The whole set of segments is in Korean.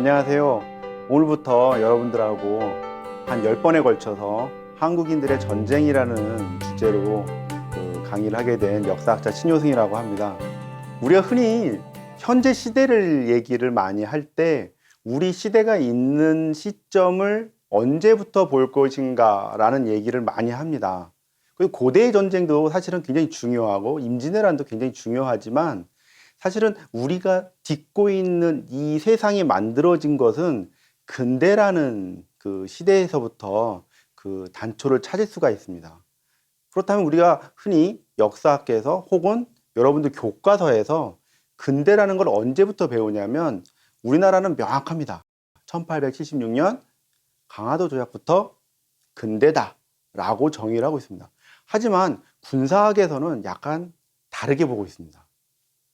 안녕하세요. 오늘부터 여러분들하고 한 10번에 걸쳐서 한국인들의 전쟁이라는 주제로 강의를 하게 된 역사학자 신효승이라고 합니다. 우리가 흔히 현재 시대를 얘기를 많이 할 때 우리 시대가 있는 시점을 언제부터 볼 것인가 라는 얘기를 많이 합니다. 그리고 고대의 전쟁도 사실은 굉장히 중요하고 임진왜란도 굉장히 중요하지만 사실은 우리가 딛고 있는 이 세상이 만들어진 것은 근대라는 그 시대에서부터 그 단초를 찾을 수가 있습니다. 그렇다면 우리가 흔히 역사학에서 혹은 여러분들 교과서에서 근대라는 걸 언제부터 배우냐면 우리나라는 명확합니다. 1876년 강화도 조약부터 근대다 라고 정의를 하고 있습니다. 하지만 군사학에서는 약간 다르게 보고 있습니다.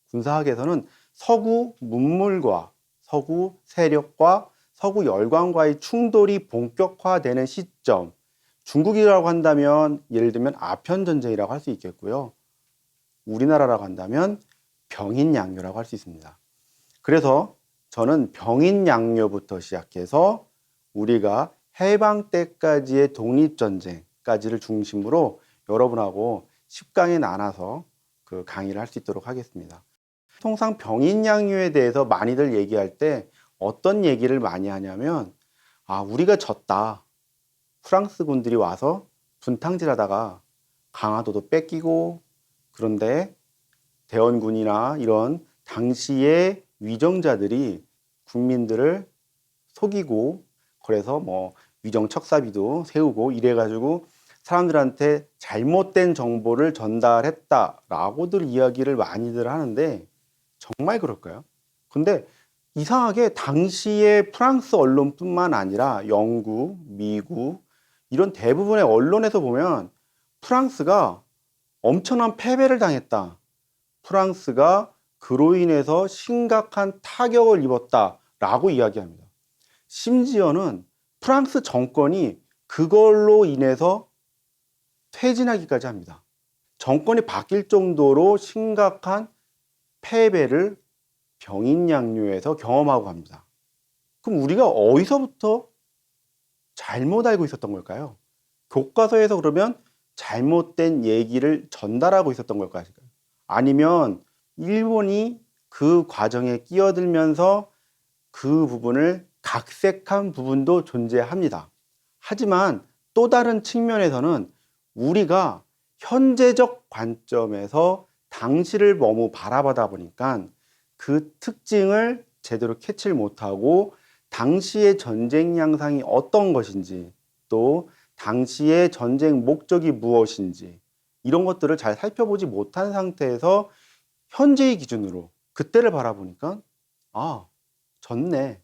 군사학에서는 서구 문물과 서구 세력과 서구 열강과의 충돌이 본격화되는 시점, 중국이라고 한다면 예를 들면 아편전쟁이라고 할 수 있겠고요. 우리나라라고 한다면 병인양요라고 할 수 있습니다. 그래서 저는 병인양요부터 시작해서 우리가 해방 때까지의 독립전쟁까지를 중심으로 여러분하고 10강에 나눠서 그 강의를 할 수 있도록 하겠습니다. 통상 병인양요에 대해서 많이들 얘기할 때 어떤 얘기를 많이 하냐면 우리가 졌다. 프랑스 군들이 와서 분탕질 하다가 강화도도 뺏기고 그런데 대원군이나 이런 당시의 위정자들이 국민들을 속이고 그래서 뭐 위정 척사비도 세우고 이래가지고 사람들한테 잘못된 정보를 전달했다라고들 이야기를 많이들 하는데 정말 그럴까요? 근데 이상하게 당시의 프랑스 언론뿐만 아니라 영국, 미국 이런 대부분의 언론에서 보면 프랑스가 엄청난 패배를 당했다. 프랑스가 그로 인해서 심각한 타격을 입었다라고 이야기합니다. 심지어는 프랑스 정권이 그걸로 인해서 퇴진하기까지 합니다. 정권이 바뀔 정도로 심각한 패배를 병인양요에서 경험하고 합니다. 그럼 우리가 어디서부터 잘못 알고 있었던 걸까요? 교과서에서 그러면 잘못된 얘기를 전달하고 있었던 걸까요? 아니면 일본이 그 과정에 끼어들면서 그 부분을 각색한 부분도 존재합니다. 하지만 또 다른 측면에서는 우리가 현재적 관점에서 당시를 너무 바라보다 보니까 그 특징을 제대로 캐치를 못하고 당시의 전쟁 양상이 어떤 것인지 또 당시의 전쟁 목적이 무엇인지 이런 것들을 잘 살펴보지 못한 상태에서 현재의 기준으로 그때를 바라보니까 졌네.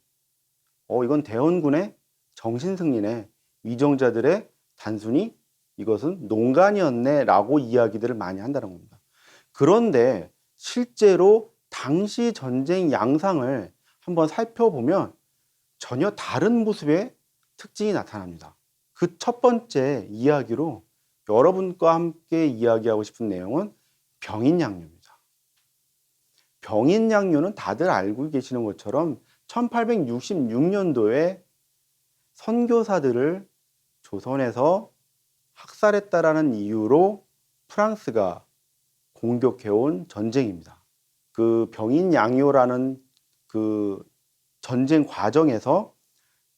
이건 대원군의 정신승리네. 위정자들의 단순히 이것은 농간이었네 라고 이야기들을 많이 한다는 겁니다. 그런데 실제로 당시 전쟁 양상을 한번 살펴보면 전혀 다른 모습의 특징이 나타납니다. 그 첫 번째 이야기로 여러분과 함께 이야기하고 싶은 내용은 병인양요입니다. 병인양요는 다들 알고 계시는 것처럼 1866년도에 선교사들을 조선에서 학살했다라는 이유로 프랑스가 공격해온 전쟁입니다. 그 병인양요라는 그 전쟁 과정에서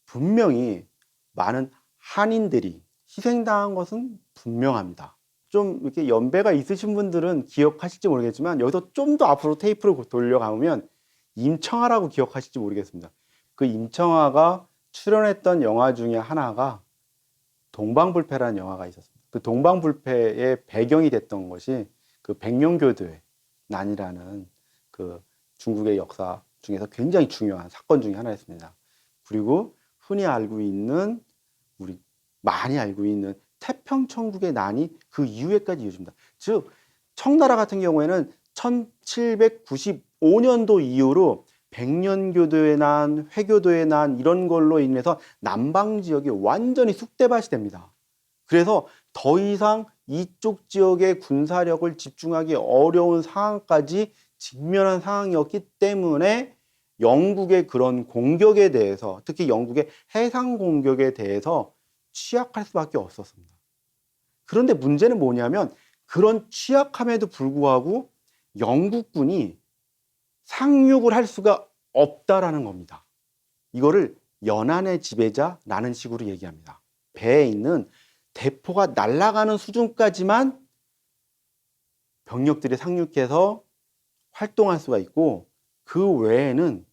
분명히 많은 한인들이 희생당한 것은 분명합니다. 좀 이렇게 연배가 있으신 분들은 기억하실지 모르겠지만 여기서 좀 더 앞으로 테이프를 돌려가면 임청아라고 기억하실지 모르겠습니다. 그 임청아가 출연했던 영화 중에 하나가 동방불패라는 영화가 있었습니다. 그 동방불패의 배경이 됐던 것이 그 백령교도의 난이라는 그 중국의 역사 중에서 굉장히 중요한 사건 중에 하나였습니다. 그리고 흔히 알고 있는 우리 많이 알고 있는 태평천국의 난이 그 이후에까지 이어집니다. 즉 청나라 같은 경우에는 1795년도 이후로 백년교도의 난, 회교도의 난 이런 걸로 인해서 남방 지역이 완전히 쑥대밭이 됩니다. 그래서 더 이상 이쪽 지역의 군사력을 집중하기 어려운 상황까지 직면한 상황이었기 때문에 영국의 그런 공격에 대해서, 특히 영국의 해상 공격에 대해서 취약할 수밖에 없었습니다. 그런데 문제는 뭐냐면 그런 취약함에도 불구하고 영국군이 상륙을 할 수가 없다라는 겁니다. 이거를 연안의 지배자라는 식으로 얘기합니다. 배에 있는 대포가 날아가는 수준까지만 병력들이 상륙해서 활동할 수가 있고 그 외에는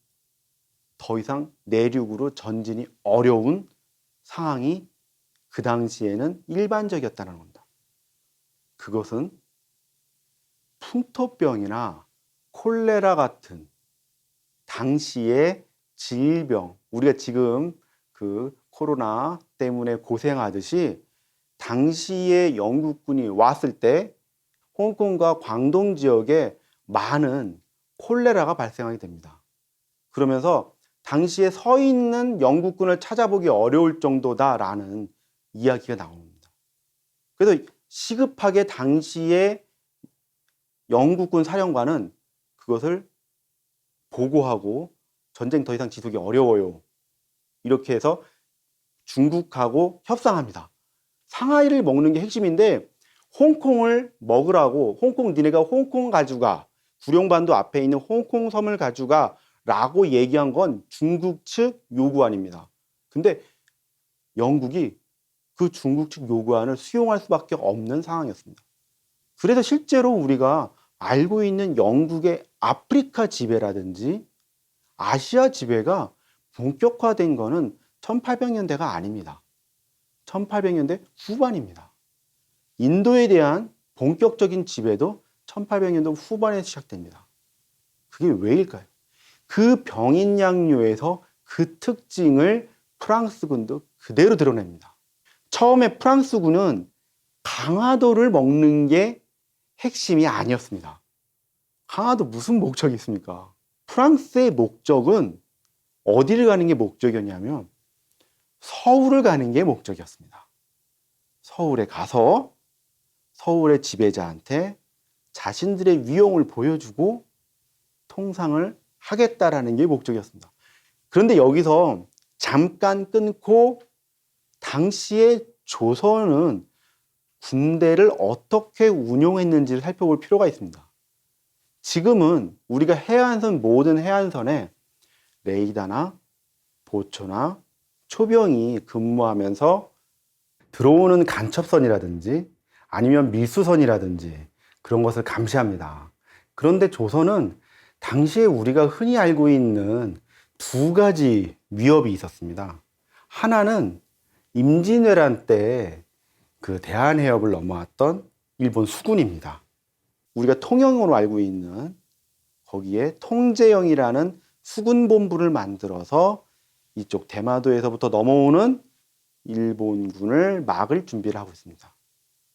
더 이상 내륙으로 전진이 어려운 상황이 그 당시에는 일반적이었다는 겁니다. 그것은 풍토병이나 콜레라 같은 당시의 질병, 우리가 지금 그 코로나 때문에 고생하듯이 당시에 영국군이 왔을 때 홍콩과 광동 지역에 많은 콜레라가 발생하게 됩니다. 그러면서 당시에 서 있는 영국군을 찾아보기 어려울 정도다라는 이야기가 나옵니다. 그래서 시급하게 당시에 영국군 사령관은 그것을 보고하고 전쟁 더 이상 지속이 어려워요. 이렇게 해서 중국하고 협상합니다. 상하이를 먹는 게 핵심인데 홍콩을 먹으라고 홍콩 니네가 홍콩 가져가 구룡반도 앞에 있는 홍콩 섬을 가져가 라고 얘기한 건 중국 측 요구안입니다. 근데 영국이 그 중국 측 요구안을 수용할 수밖에 없는 상황이었습니다. 그래서 실제로 우리가 알고 있는 영국의 아프리카 지배라든지 아시아 지배가 본격화된 거는 1800년대가 아닙니다. 1800년대 후반입니다. 인도에 대한 본격적인 지배도 1800년도 후반에 시작됩니다. 그게 왜일까요? 그 병인양요에서 그 특징을 프랑스군도 그대로 드러냅니다. 처음에 프랑스군은 강화도를 먹는 게 핵심이 아니었습니다. 강화도 무슨 목적이 있습니까? 프랑스의 목적은 어디를 가는 게 목적이었냐면 서울을 가는 게 목적이었습니다. 서울에 가서 서울의 지배자한테 자신들의 위용을 보여주고 통상을 하겠다라는 게 목적이었습니다. 그런데 여기서 잠깐 끊고 당시에 조선은 군대를 어떻게 운용했는지를 살펴볼 필요가 있습니다. 지금은 우리가 해안선 모든 해안선에 레이더나 보초나 초병이 근무하면서 들어오는 간첩선이라든지 아니면 밀수선이라든지 그런 것을 감시합니다. 그런데 조선은 당시에 우리가 흔히 알고 있는 두 가지 위협이 있었습니다. 하나는 임진왜란 때 그 대한해협을 넘어왔던 일본 수군입니다. 우리가 통영으로 알고 있는 거기에 통제영이라는 수군본부를 만들어서 이쪽 대마도에서부터 넘어오는 일본군을 막을 준비를 하고 있습니다.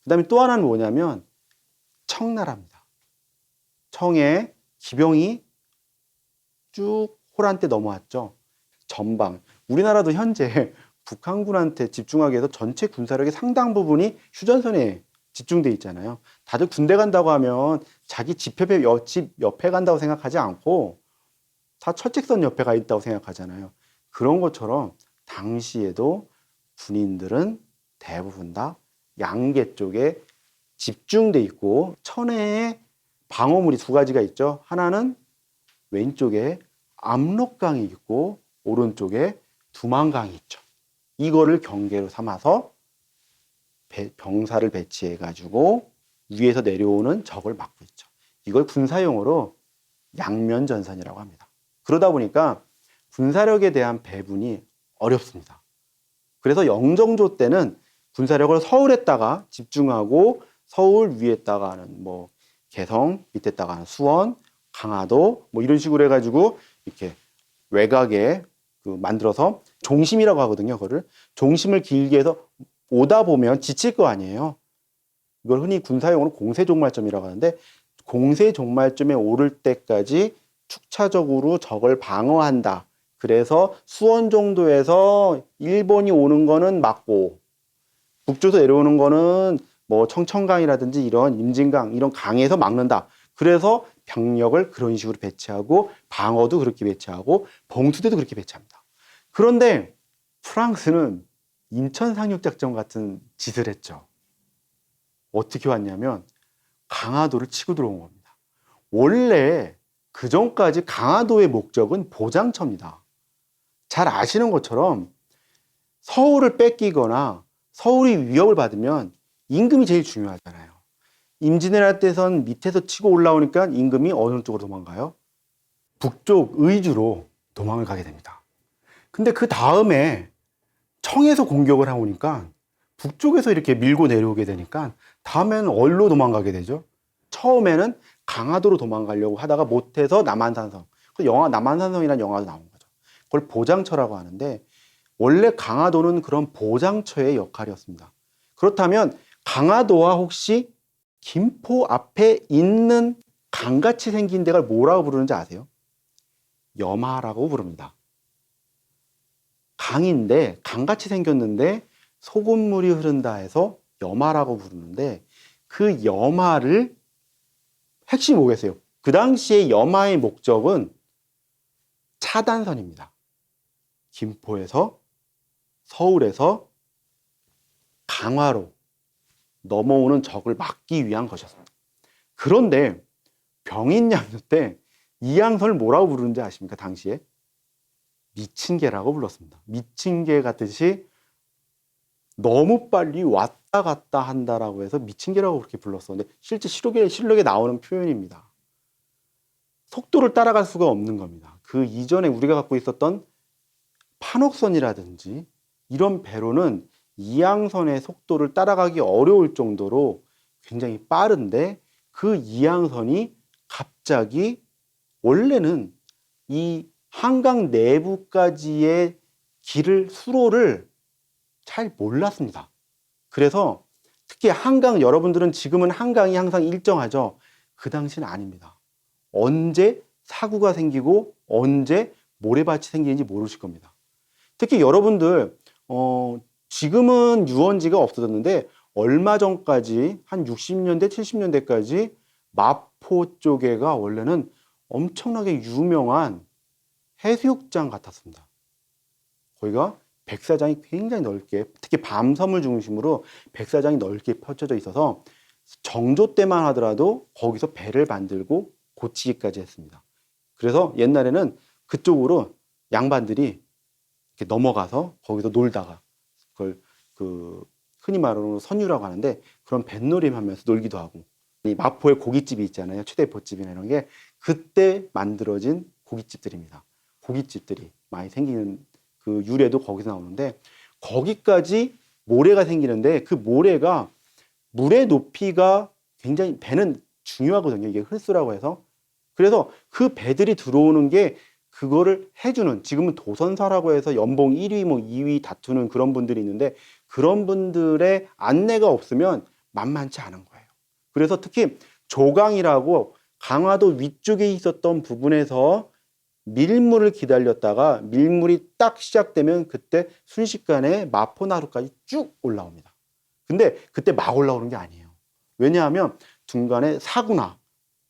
그 다음에 또 하나는 뭐냐면 청나라입니다. 청에 기병이 쭉 호란 때 넘어왔죠. 전방. 우리나라도 현재 북한군한테 집중하기 위해서 전체 군사력의 상당 부분이 휴전선에 집중돼 있잖아요. 다들 군대 간다고 하면 자기 집 옆에 간다고 생각하지 않고 다 철책선 옆에 가 있다고 생각하잖아요. 그런 것처럼 당시에도 군인들은 대부분 다 양계 쪽에 집중돼 있고 천혜에 방어물이 두 가지가 있죠. 하나는 왼쪽에 압록강이 있고 오른쪽에 두만강이 있죠. 이거를 경계로 삼아서 병사를 배치해 가지고 위에서 내려오는 적을 막고 있죠. 이걸 군사용어로 양면전선이라고 합니다. 그러다 보니까 군사력에 대한 배분이 어렵습니다. 그래서 영정조 때는 군사력을 서울에다가 집중하고 서울 위에다가는 뭐 개성, 밑에다가는 수원, 강화도 뭐 이런 식으로 해가지고 이렇게 외곽에 만들어서 종심이라고 하거든요. 그거를 종심을 길게 해서 오다 보면 지칠 거 아니에요. 이걸 흔히 군사용어로 공세종말점이라고 하는데 공세종말점에 오를 때까지 축차적으로 적을 방어한다. 그래서 수원 정도에서 일본이 오는 거는 막고 북쪽에서 내려오는 거는 뭐 청천강이라든지 이런 임진강 이런 강에서 막는다. 그래서 병력을 그런 식으로 배치하고 방어도 그렇게 배치하고 봉투대도 그렇게 배치합니다. 그런데 프랑스는 인천 상륙작전 같은 짓을 했죠. 어떻게 왔냐면 강화도를 치고 들어온 겁니다. 원래 그 전까지 강화도의 목적은 보장처입니다. 잘 아시는 것처럼 서울을 뺏기거나 서울이 위협을 받으면 임금이 제일 중요하잖아요. 임진왜란 때선 밑에서 치고 올라오니까 임금이 어느 쪽으로 도망가요? 북쪽 의주로 도망을 가게 됩니다. 근데 그 다음에 청에서 공격을 하오니까 북쪽에서 이렇게 밀고 내려오게 되니까 다음에는 어디로 도망가게 되죠? 처음에는 강화도로 도망가려고 하다가 못해서 남한산성. 그 영화 남한산성이라는 영화도 나온 거죠. 그걸 보장처라고 하는데 원래 강화도는 그런 보장처의 역할이었습니다. 그렇다면 강화도와 혹시 김포 앞에 있는 강같이 생긴 데가 뭐라고 부르는지 아세요? 염하라고 부릅니다. 강인데 강같이 생겼는데 소금물이 흐른다 해서 염하라고 부르는데 그 염하를 핵심이 뭐겠어요? 그 당시에 염하의 목적은 차단선입니다. 김포에서 서울에서 강화로 넘어오는 적을 막기 위한 것이었습니다. 그런데 병인양요 때 이양선을 뭐라고 부르는지 아십니까? 당시에 미친 개라고 불렀습니다. 미친 개 같듯이 너무 빨리 왔다 갔다 한다라고 해서 미친 개라고 그렇게 불렀었는데 실제 실록에 나오는 표현입니다. 속도를 따라갈 수가 없는 겁니다. 그 이전에 우리가 갖고 있었던 판옥선이라든지 이런 배로는 이양선의 속도를 따라가기 어려울 정도로 굉장히 빠른데 그 이양선이 갑자기 원래는 이 한강 내부까지의 길을 수로를 잘 몰랐습니다. 그래서 특히 한강 여러분들은 지금은 한강이 항상 일정하죠. 그 당시는 아닙니다. 언제 사고가 생기고 언제 모래밭이 생기는지 모르실 겁니다. 특히 여러분들 지금은 유원지가 없어졌는데 얼마 전까지 한 60년대 70년대까지 마포 쪽에가 원래는 엄청나게 유명한 해수욕장 같았습니다. 거기가 백사장이 굉장히 넓게 특히 밤섬을 중심으로 백사장이 넓게 펼쳐져 있어서 정조 때만 하더라도 거기서 배를 만들고 고치기까지 했습니다. 그래서 옛날에는 그쪽으로 양반들이 이렇게 넘어가서 거기서 놀다가 그걸 흔히 말하는 선유라고 하는데 그런 뱃놀이 하면서 놀기도 하고 이 마포에 고깃집이 있잖아요. 최대포집이나 이런 게 그때 만들어진 고깃집들입니다. 고깃집들이 많이 생기는 그 유래도 거기서 나오는데 거기까지 모래가 생기는데 그 모래가 물의 높이가 굉장히 배는 중요하거든요. 이게 홀수라고 해서 그래서 그 배들이 들어오는 게 그거를 해주는 지금은 도선사라고 해서 연봉 1위 뭐 2위 다투는 그런 분들이 있는데 그런 분들의 안내가 없으면 만만치 않은 거예요. 그래서 특히 조강이라고 강화도 위쪽에 있었던 부분에서 밀물을 기다렸다가 밀물이 딱 시작되면 그때 순식간에 마포나루까지 쭉 올라옵니다. 근데 그때 막 올라오는 게 아니에요. 왜냐하면 중간에 사고나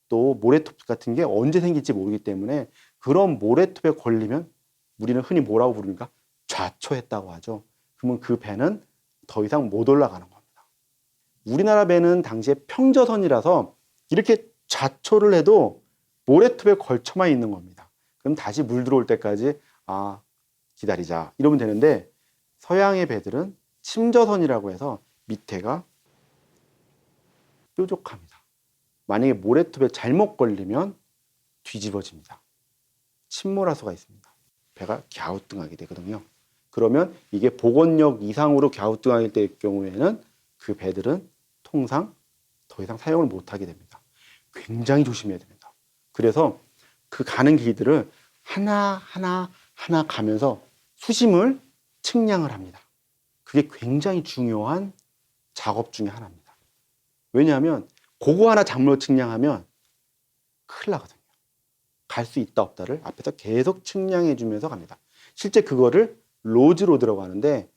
또 모래톱 같은 게 언제 생길지 모르기 때문에 그런 모래톱에 걸리면 우리는 흔히 뭐라고 부르니까 좌초했다고 하죠. 그러면 그 배는 더 이상 못 올라가는 겁니다. 우리나라 배는 당시에 평저선이라서 이렇게 좌초를 해도 모래톱에 걸쳐만 있는 겁니다. 그럼 다시 물 들어올 때까지 기다리자 이러면 되는데 서양의 배들은 침저선이라고 해서 밑에가 뾰족합니다. 만약에 모래톱에 잘못 걸리면 뒤집어집니다. 침몰화수가 있습니다. 배가 갸우뚱하게 되거든요. 그러면 이게 복원력 이상으로 갸우뚱하게 될 경우에는 그 배들은 통상 더 이상 사용을 못하게 됩니다. 굉장히 조심해야 됩니다. 그래서 그 가는 길들을 하나 가면서 수심을 측량을 합니다. 그게 굉장히 중요한 작업 중에 하나입니다. 왜냐하면 그거 하나 잘못 측량하면 큰일 나거든요. 갈 수 있다 없다를 앞에서 계속 측량해 주면서 갑니다. 실제 그거를 로즈로드라고 하는데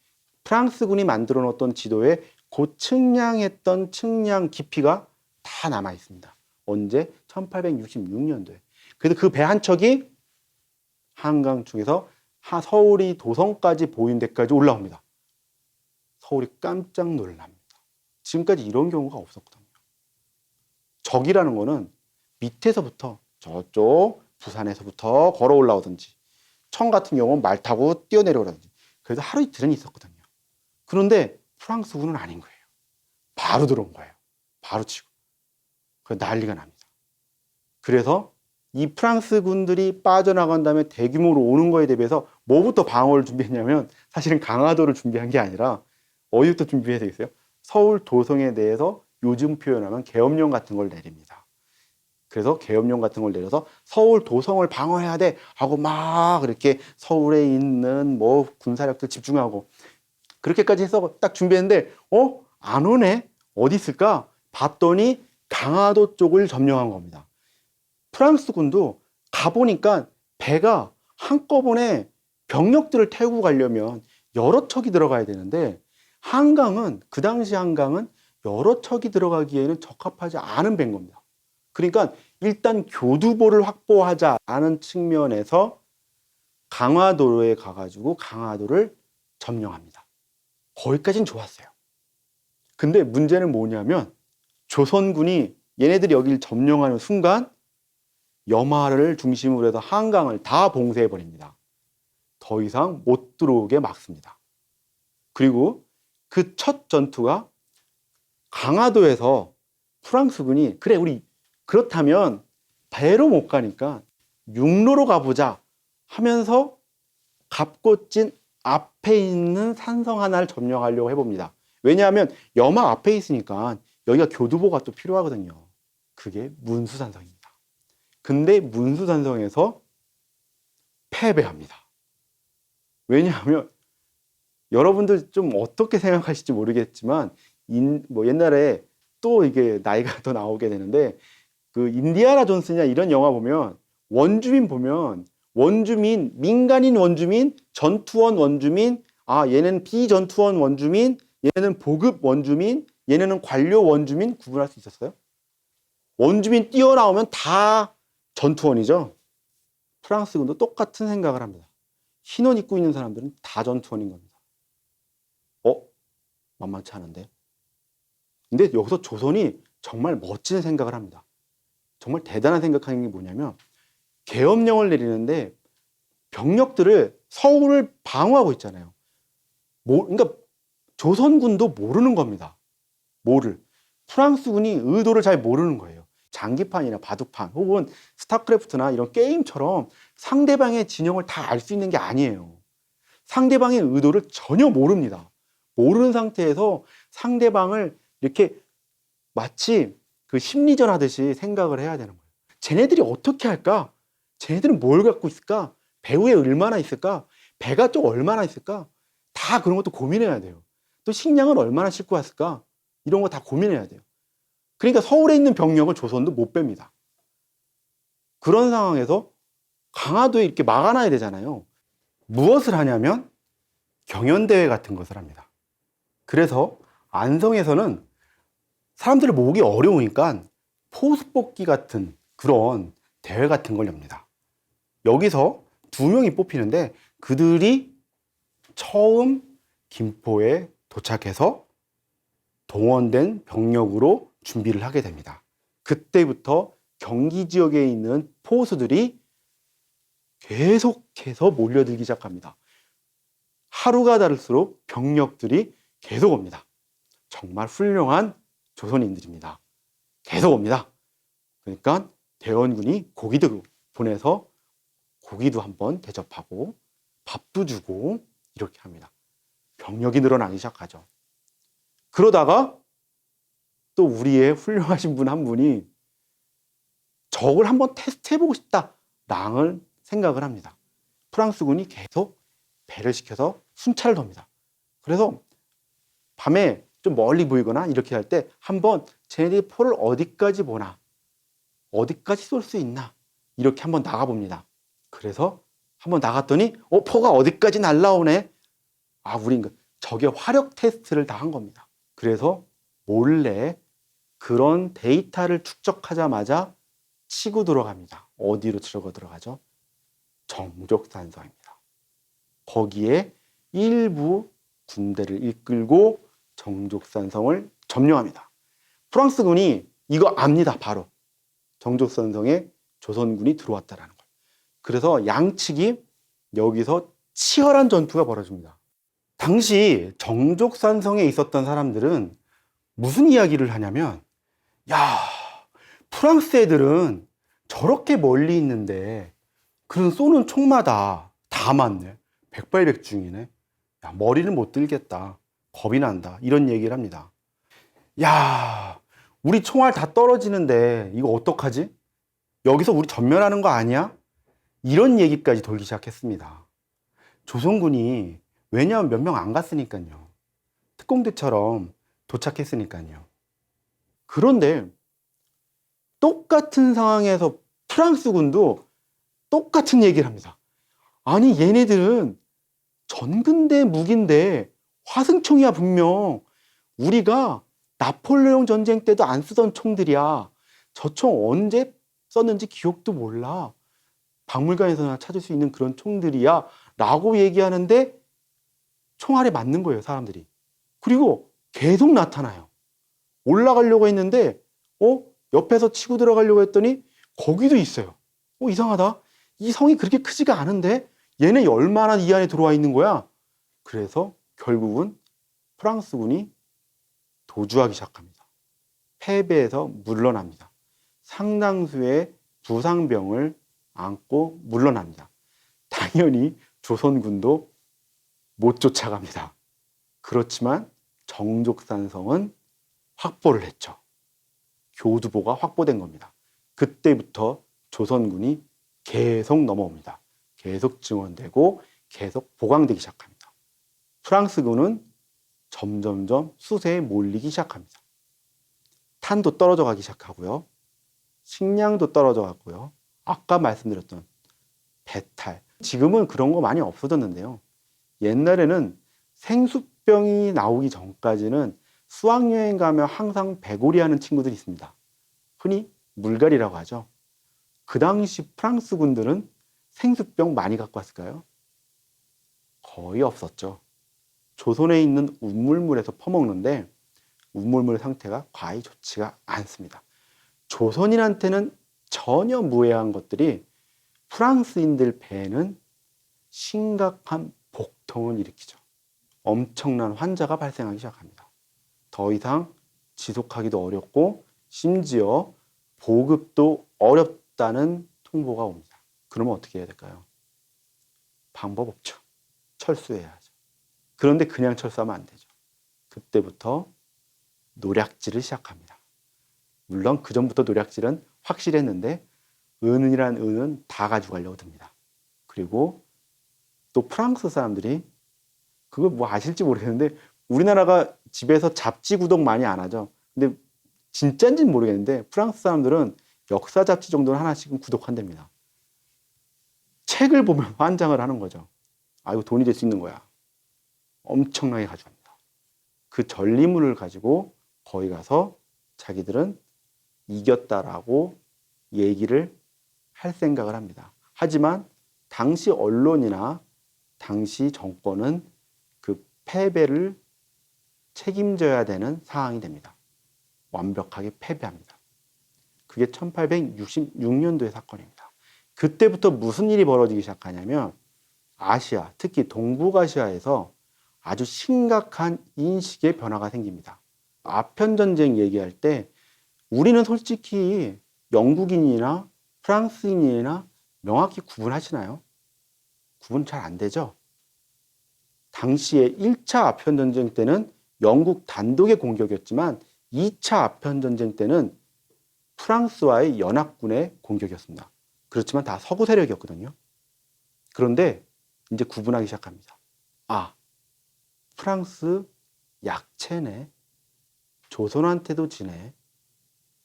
프랑스군이 만들어 놓았던 지도에 그 측량했던 측량 깊이가 다 남아 있습니다. 언제? 1866년도에. 그래서 그 배 한 척이 한강 쪽에서 서울이 도성까지 보이는 데까지 올라옵니다. 서울이 깜짝 놀랍니다. 지금까지 이런 경우가 없었거든요. 적이라는 거는 밑에서부터 저쪽 부산에서부터 걸어 올라오든지 청 같은 경우는 말 타고 뛰어내려오든지 그래서 하루 이틀은 있었거든요. 그런데 프랑스군은 아닌 거예요. 바로 들어온 거예요. 바로 치고. 난리가 납니다. 그래서 이 프랑스 군들이 빠져나간 다음에 대규모로 오는 거에 대비해서 뭐부터 방어를 준비했냐면 사실은 강화도를 준비한 게 아니라 어디부터 준비해야 되겠어요? 서울 도성에 대해서 요즘 표현하면 계엄령 같은 걸 내립니다. 그래서 계엄령 같은 걸 내려서 서울 도성을 방어해야 돼 하고 막 이렇게 서울에 있는 뭐 군사력들 집중하고 그렇게까지 해서 딱 준비했는데 안 오네? 어디 있을까? 봤더니 강화도 쪽을 점령한 겁니다. 프랑스군도 가보니까 배가 한꺼번에 병력들을 태우고 가려면 여러 척이 들어가야 되는데 한강은 그 당시 한강은 여러 척이 들어가기에는 적합하지 않은 배인 겁니다. 그러니까 일단 교두보를 확보하자라는 측면에서 강화도에 가가지고 강화도를 점령합니다. 거기까지는 좋았어요. 근데 문제는 뭐냐면 조선군이 얘네들이 여기를 점령하는 순간 염화를 중심으로 해서 한강을 다 봉쇄해버립니다. 더 이상 못 들어오게 막습니다. 그리고 그 첫 전투가 강화도에서 프랑스군이 그래 우리 그렇다면 배로 못 가니까 육로로 가보자 하면서 갑곶진 앞에 있는 산성 하나를 점령하려고 해봅니다. 왜냐하면 염화 앞에 있으니까 여기가 교두보가 또 필요하거든요. 그게 문수산성입니다. 근데 문수산성에서 패배합니다. 왜냐하면 여러분들 좀 어떻게 생각하실지 모르겠지만 뭐 옛날에 또 이게 나이가 더 나오게 되는데 그 인디아나 존스냐 이런 영화 보면 원주민 보면 원주민 민간인 원주민 전투원 원주민 얘는 비전투원 원주민 얘는 보급 원주민 얘네는 관료 원주민 구분할 수 있었어요? 원주민 뛰어나오면 다 전투원이죠. 프랑스군도 똑같은 생각을 합니다. 흰옷 입고 있는 사람들은 다 전투원인 겁니다. 만만치 않은데. 근데 여기서 조선이 정말 멋진 생각을 합니다. 정말 대단한 생각하는 게 뭐냐면 계엄령을 내리는데 병력들을 서울을 방어하고 있잖아요. 그러니까 조선군도 모르는 겁니다. 프랑스군이 의도를 잘 모르는 거예요. 장기판이나 바둑판 혹은 스타크래프트나 이런 게임처럼 상대방의 진영을 다 알 수 있는 게 아니에요. 상대방의 의도를 전혀 모릅니다. 모르는 상태에서 상대방을 이렇게 마치 그 심리전 하듯이 생각을 해야 되는 거예요. 쟤네들이 어떻게 할까? 쟤네들은 뭘 갖고 있을까? 배후에 얼마나 있을까? 배가 또 얼마나 있을까? 다 그런 것도 고민해야 돼요. 또 식량을 얼마나 싣고 왔을까? 이런 거 다 고민해야 돼요. 그러니까 서울에 있는 병력을 조선도 못 뺍니다. 그런 상황에서 강화도에 이렇게 막아놔야 되잖아요. 무엇을 하냐면 경연대회 같은 것을 합니다. 그래서 안성에서는 사람들을 모으기 어려우니까 포수뽑기 같은 그런 대회 같은 걸 엽니다. 여기서 2명이 뽑히는데 그들이 처음 김포에 도착해서 동원된 병력으로 준비를 하게 됩니다. 그때부터 경기 지역에 있는 포수들이 계속해서 몰려들기 시작합니다. 하루가 다를수록 병력들이 계속 옵니다. 정말 훌륭한 조선인들입니다. 계속 옵니다. 그러니까 대원군이 고기도 보내서 고기도 한번 대접하고 밥도 주고 이렇게 합니다. 병력이 늘어나기 시작하죠. 그러다가 또 우리의 훌륭하신 분 한 분이 적을 한번 테스트해보고 싶다라는 생각을 합니다. 프랑스군이 계속 배를 시켜서 순찰을 돕니다. 그래서 밤에 좀 멀리 보이거나 이렇게 할 때 한번 쟤네들이 포를 어디까지 보나 어디까지 쏠 수 있나 이렇게 한번 나가봅니다. 그래서 한번 나갔더니 포가 어디까지 날라오네. 우린 적의 화력 테스트를 다 한 겁니다. 그래서 몰래 그런 데이터를 축적하자마자 치고 들어갑니다. 어디로 치고 들어가죠? 정족산성입니다. 거기에 일부 군대를 이끌고 정족산성을 점령합니다. 프랑스군이 이거 압니다. 바로 정족산성에 조선군이 들어왔다라는 걸. 그래서 양측이 여기서 치열한 전투가 벌어집니다. 당시 정족산성에 있었던 사람들은 무슨 이야기를 하냐면, 야, 프랑스 애들은 저렇게 멀리 있는데 그런 쏘는 총마다 다 맞네. 백발백중이네. 야, 머리를 못 들겠다. 겁이 난다. 이런 얘기를 합니다. 야, 우리 총알 다 떨어지는데 이거 어떡하지? 여기서 우리 전멸하는 거 아니야? 이런 얘기까지 돌기 시작했습니다. 조선군이, 왜냐하면 몇 명 안 갔으니까요. 특공대처럼 도착했으니까요. 그런데 똑같은 상황에서 프랑스군도 똑같은 얘기를 합니다. 아니, 얘네들은 전근대 무기인데 화승총이야. 분명 우리가 나폴레옹 전쟁 때도 안 쓰던 총들이야. 저 총 언제 썼는지 기억도 몰라. 박물관에서나 찾을 수 있는 그런 총들이야 라고 얘기하는데 총알에 맞는 거예요, 사람들이. 그리고 계속 나타나요. 올라가려고 했는데 옆에서 치고 들어가려고 했더니 거기도 있어요. 이상하다. 이 성이 그렇게 크지가 않은데 얘네 얼마나 이 안에 들어와 있는 거야? 그래서 결국은 프랑스군이 도주하기 시작합니다. 패배해서 물러납니다. 상당수의 부상병을 안고 물러납니다. 당연히 조선군도 못 쫓아갑니다. 그렇지만 정족산성은 확보를 했죠. 교두보가 확보된 겁니다. 그때부터 조선군이 계속 넘어옵니다. 계속 증원되고 계속 보강되기 시작합니다. 프랑스군은 점점점 수세에 몰리기 시작합니다. 탄도 떨어져 가기 시작하고요. 식량도 떨어져 갔고요. 아까 말씀드렸던 배탈. 지금은 그런 거 많이 없어졌는데요. 옛날에는 생수병이 나오기 전까지는 수학여행 가면 항상 배고리 하는 친구들이 있습니다. 흔히 물갈이라고 하죠. 그 당시 프랑스 군들은 생수병 많이 갖고 왔을까요? 거의 없었죠. 조선에 있는 운물물에서 퍼먹는데 운물물 상태가 과히 좋지가 않습니다. 조선인한테는 전혀 무해한 것들이 프랑스인들 배에는 심각한 복통을 일으키죠. 엄청난 환자가 발생하기 시작합니다. 더 이상 지속하기도 어렵고 심지어 보급도 어렵다는 통보가 옵니다. 그러면 어떻게 해야 될까요? 방법 없죠. 철수해야죠. 그런데 그냥 철수하면 안 되죠. 그때부터 노략질을 시작합니다. 물론 그 전부터 노략질은 확실했는데 은이란 은은 다 가져가려고 듭니다. 그리고 또 프랑스 사람들이 그거 뭐 아실지 모르겠는데 우리나라가 집에서 잡지 구독 많이 안 하죠. 근데 진짜인지는 모르겠는데 프랑스 사람들은 역사 잡지 정도는 하나씩은 구독한답니다. 책을 보면 환장을 하는 거죠. 아, 이거 돈이 될 수 있는 거야. 엄청나게 가져갑니다. 그 전리물을 가지고 거기 가서 자기들은 이겼다라고 얘기를 할 생각을 합니다. 하지만 당시 언론이나 당시 정권은 그 패배를 책임져야 되는 상황이 됩니다. 완벽하게 패배합니다. 그게 1866년도의 사건입니다. 그때부터 무슨 일이 벌어지기 시작하냐면 아시아, 특히 동북아시아에서 아주 심각한 인식의 변화가 생깁니다. 아편전쟁 얘기할 때 우리는 솔직히 영국인이나 프랑스인이나 명확히 구분하시나요? 구분 잘 안 되죠? 당시에 1차 아편전쟁 때는 영국 단독의 공격이었지만 2차 아편전쟁 때는 프랑스와의 연합군의 공격이었습니다. 그렇지만 다 서구 세력이었거든요. 그런데 이제 구분하기 시작합니다. 아, 프랑스 약체네. 조선한테도 지네.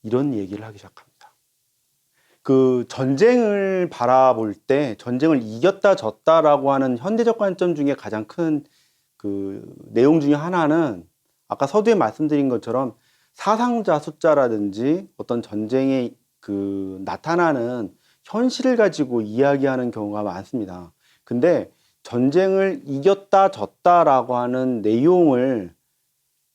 이런 얘기를 하기 시작합니다. 그 전쟁을 바라볼 때 전쟁을 이겼다 졌다라고 하는 현대적 관점 중에 가장 큰 그 내용 중에 하나는 아까 서두에 말씀드린 것처럼 사상자 숫자라든지 어떤 전쟁의 나타나는 현실을 가지고 이야기하는 경우가 많습니다. 근데 전쟁을 이겼다 졌다라고 하는 내용을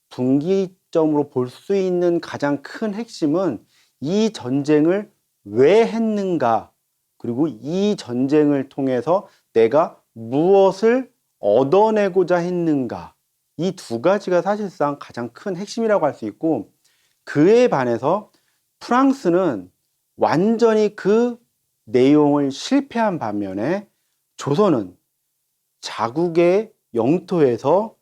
분기점으로 볼 수 있는 가장 큰 핵심은 이 전쟁을 왜 했는가, 그리고 이 전쟁을 통해서 내가 무엇을 얻어내고자 했는가, 이 두 가지가 사실상 가장 큰 핵심이라고 할 수 있고, 그에 반해서 프랑스는 완전히 그 내용을 실패한 반면에 조선은 자국의 영토에서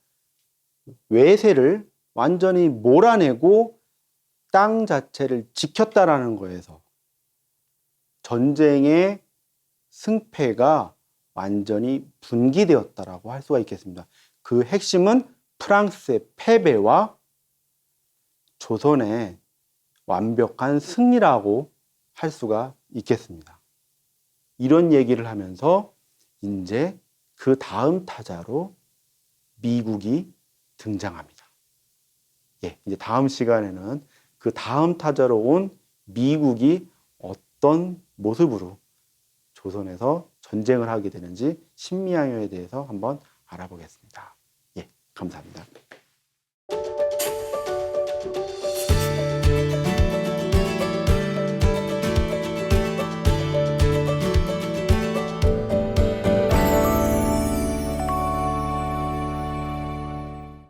외세를 완전히 몰아내고 땅 자체를 지켰다라는 거에서 전쟁의 승패가 완전히 분기되었다라고 할 수가 있겠습니다. 그 핵심은 프랑스의 패배와 조선의 완벽한 승리라고 할 수가 있겠습니다. 이런 얘기를 하면서 이제 그 다음 타자로 미국이 등장합니다. 예, 이제 다음 시간에는 그 다음 타자로 온 미국이 어떤 모습으로 조선에서 전쟁을 하게 되는지 신미양요에 대해서 한번 알아보겠습니다. 예, 감사합니다.